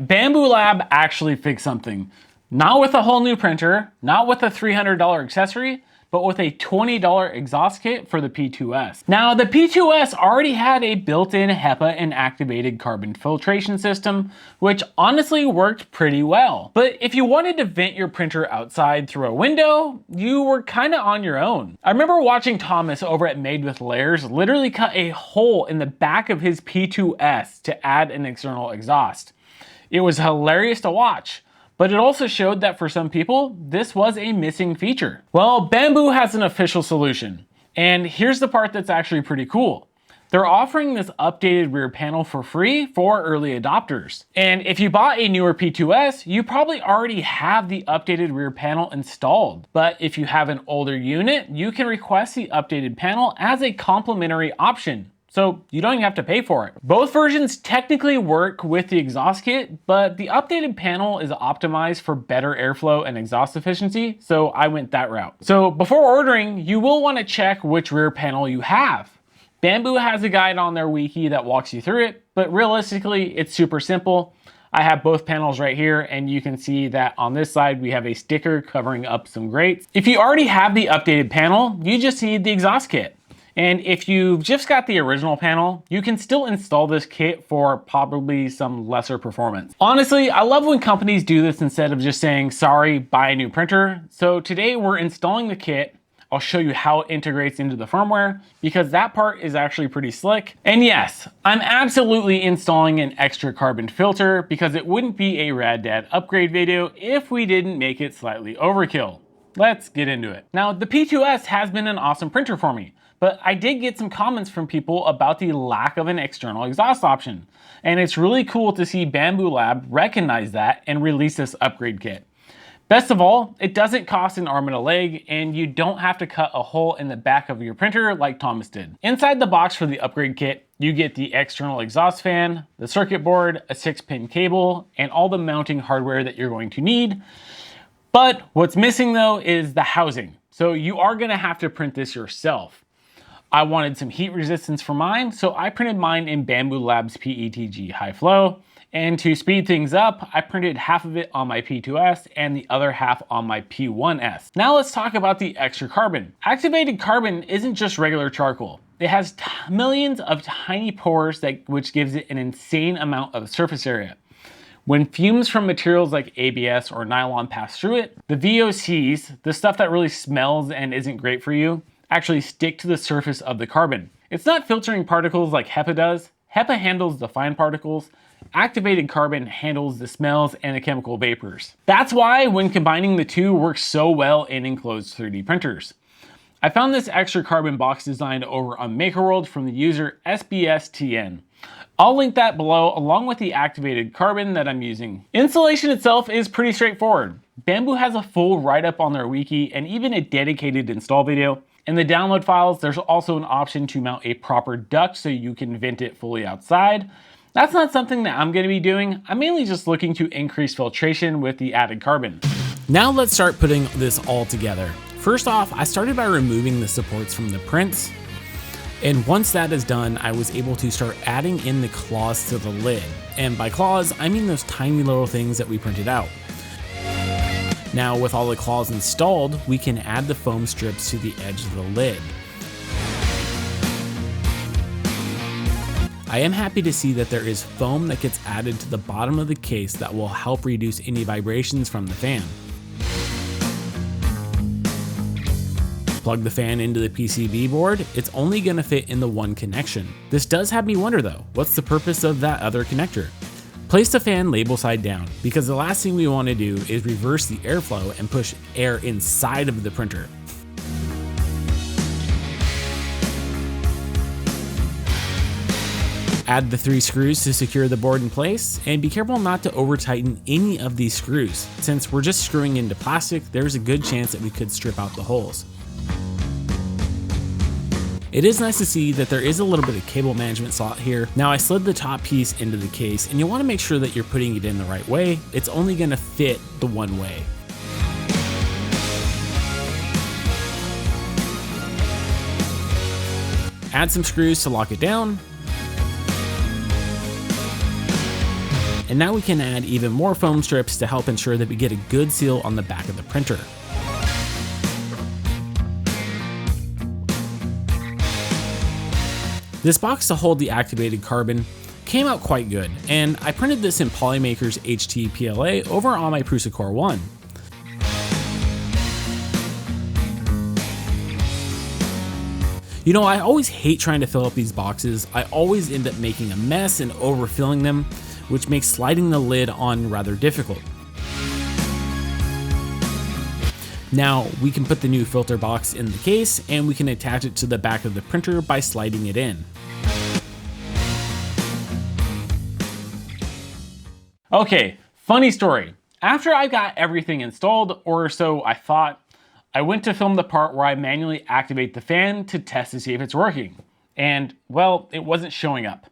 Bambu Lab actually fixed something. Not with a whole new printer, not with a $300 accessory, but with a $20 exhaust kit for the P2S. Now, the P2S already had a built-in HEPA and activated carbon filtration system, which honestly worked pretty well. But if you wanted to vent your printer outside through a window, you were kinda on your own. I remember watching Thomas over at Made with Layers literally cut a hole in the back of his P2S to add an external exhaust. It was hilarious to watch. But it also showed that for some people, this was a missing feature. Well, Bambu has an official solution. And here's the part that's actually pretty cool. They're offering this updated rear panel for free for early adopters. And if you bought a newer P2S, you probably already have the updated rear panel installed. But if you have an older unit, you can request the updated panel as a complimentary option. So you don't even have to pay for it. Both versions technically work with the exhaust kit, but the updated panel is optimized for better airflow and exhaust efficiency, so I went that route. So before ordering, you will want to check which rear panel you have. Bambu has a guide on their wiki that walks you through it, but realistically, it's super simple. I have both panels right here, and you can see that on this side, we have a sticker covering up some grates. If you already have the updated panel, you just need the exhaust kit. And if you've just got the original panel, you can still install this kit for probably some lesser performance. Honestly, I love when companies do this instead of just saying, sorry, buy a new printer. So today we're installing the kit. I'll show you how it integrates into the firmware because that part is actually pretty slick. And yes, I'm absolutely installing an extra carbon filter because it wouldn't be a Rad Dad upgrade video if we didn't make it slightly overkill. Let's get into it. Now, the P2S has been an awesome printer for me, but I did get some comments from people about the lack of an external exhaust option. And it's really cool to see Bambu Lab recognize that and release this upgrade kit. Best of all, it doesn't cost an arm and a leg, and you don't have to cut a hole in the back of your printer like Thomas did. Inside the box for the upgrade kit, you get the external exhaust fan, the circuit board, a 6-pin cable, and all the mounting hardware that you're going to need. But what's missing though is the housing. So you are gonna have to print this yourself. I wanted some heat resistance for mine, so I printed mine in Bambu Lab's PETG High Flow. And to speed things up, I printed half of it on my P2S and the other half on my P1S. Now let's talk about the extra carbon. Activated carbon isn't just regular charcoal. It has millions of tiny pores which gives it an insane amount of surface area. When fumes from materials like ABS or nylon pass through it, the VOCs, the stuff that really smells and isn't great for you, actually stick to the surface of the carbon. It's not filtering particles like HEPA does. HEPA handles the fine particles. Activated carbon handles the smells and the chemical vapors. That's why when combining the two works so well in enclosed 3D printers. I found this extra carbon box design over on MakerWorld from the user SBSTN. I'll link that below along with the activated carbon that I'm using. Installation itself is pretty straightforward. Bambu has a full write-up on their wiki and even a dedicated install video. In the download files, there's also an option to mount a proper duct so you can vent it fully outside. That's not something that I'm gonna be doing. I'm mainly just looking to increase filtration with the added carbon. Now let's start putting this all together. First off, I started by removing the supports from the prints. And once that is done, I was able to start adding in the claws to the lid. And by claws, I mean those tiny little things that we printed out. Now with all the claws installed, we can add the foam strips to the edge of the lid. I am happy to see that there is foam that gets added to the bottom of the case that will help reduce any vibrations from the fan. Plug the fan into the PCB board, it's only gonna fit in the one connection. This does have me wonder though, what's the purpose of that other connector? Place the fan label side down, because the last thing we wanna do is reverse the airflow and push air inside of the printer. Add the 3 screws to secure the board in place, and be careful not to over tighten any of these screws. Since we're just screwing into plastic, there's a good chance that we could strip out the holes. It is nice to see that there is a little bit of cable management slot here. Now I slid the top piece into the case, and you want to make sure that you're putting it in the right way. It's only going to fit the one way. Add some screws to lock it down. And now we can add even more foam strips to help ensure that we get a good seal on the back of the printer. This box to hold the activated carbon came out quite good, and I printed this in Polymaker's HT-PLA over on my Prusa Core 1. You know, I always hate trying to fill up these boxes. I always end up making a mess and overfilling them, which makes sliding the lid on rather difficult. Now we can put the new filter box in the case and we can attach it to the back of the printer by sliding it in. Okay, funny story. After I got everything installed, or so I thought, I went to film the part where I manually activate the fan to test to see if it's working. And well, it wasn't showing up.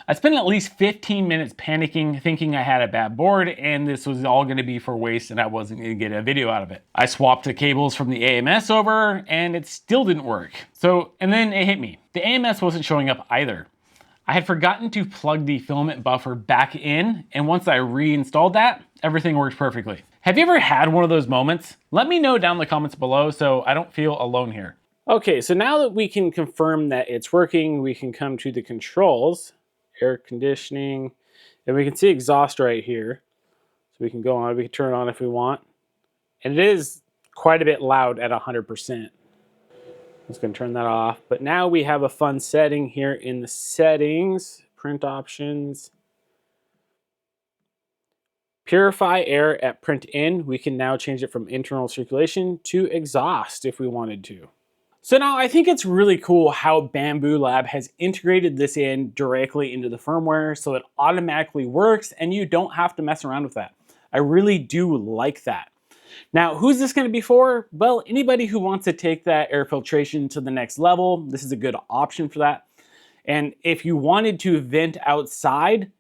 I spent at least 15 minutes panicking, thinking I had a bad board and this was all going to be for waste and I wasn't going to get a video out of it. I swapped the cables from the AMS over and it still didn't work. And then it hit me. The AMS wasn't showing up either. I had forgotten to plug the filament buffer back in, and once I reinstalled that, everything worked perfectly. Have you ever had one of those moments? Let me know down in the comments below so I don't feel alone here. Okay, so now that we can confirm that it's working, we can come to the controls. Air conditioning, and we can see exhaust right here. So we can go on, we can turn it on if we want. And it is quite a bit loud at 100%. I'm just gonna turn that off. But now we have a fun setting here in the settings, print options. Purify air at print in. We can now change it from internal circulation to exhaust if we wanted to. So now I think it's really cool how Bambu Lab has integrated this in directly into the firmware so it automatically works and you don't have to mess around with that. I really do like that. Now, who's this going to be for? Well, anybody who wants to take that air filtration to the next level, this is a good option for that. And if you wanted to vent outside,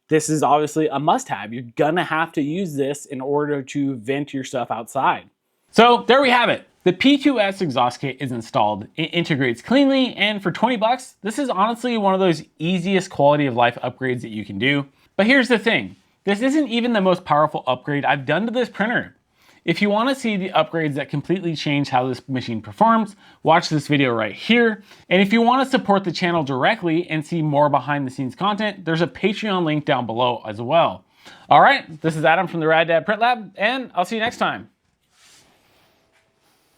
this is obviously a must-have. You're gonna have to use this in order to vent your stuff outside. So there we have it. The P2S exhaust kit is installed. It integrates cleanly, and for 20 bucks, this is honestly one of those easiest quality of life upgrades that you can do. But here's the thing, this isn't even the most powerful upgrade I've done to this printer. If you want to see the upgrades that completely change how this machine performs, watch this video right here. And if you want to support the channel directly and see more behind the scenes content, there's a Patreon link down below as well. All right, this is Adam from the Rad Dad Print Lab, and I'll see you next time.